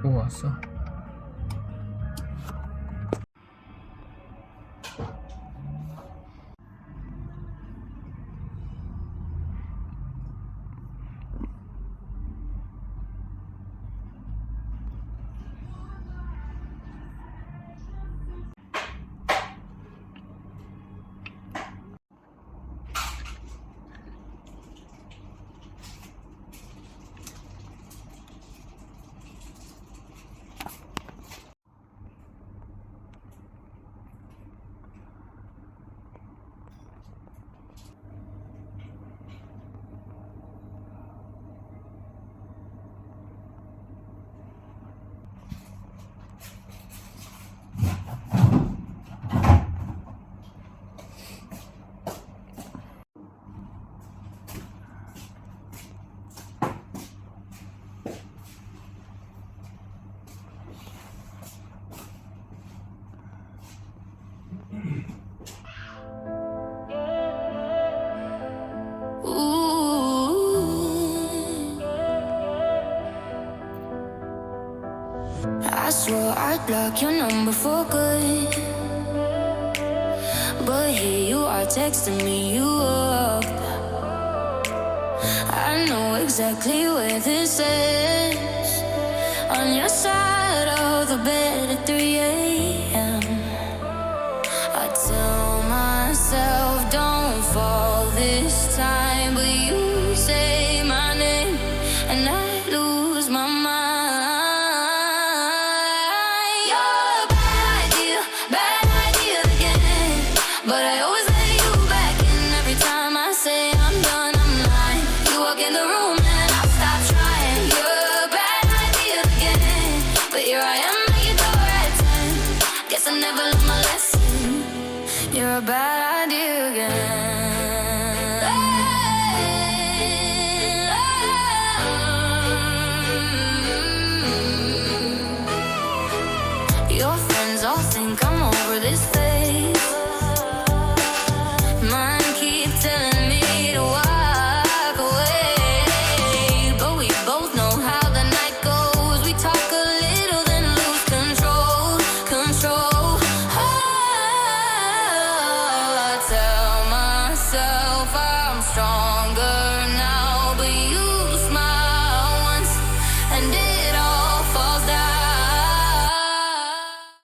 왔어. I swore I'd block your number for good, but here you are texting me you up. I know exactly where this is, on your side of the bed at 3 a.m. I tell myself don't fall this time, but you say my name and I lose my mind. But I always let you back in every time I say I'm done, I'm lying. You walk in the room and I stop trying. You're a bad idea again, but here I am at your door at 10. Guess I never learned my lesson. You're a bad idea again. Your friends all think I'm over this phase. Mine keep telling me to walk away, but we both know how the night goes. We talk a little, then lose control. Oh, I tell myself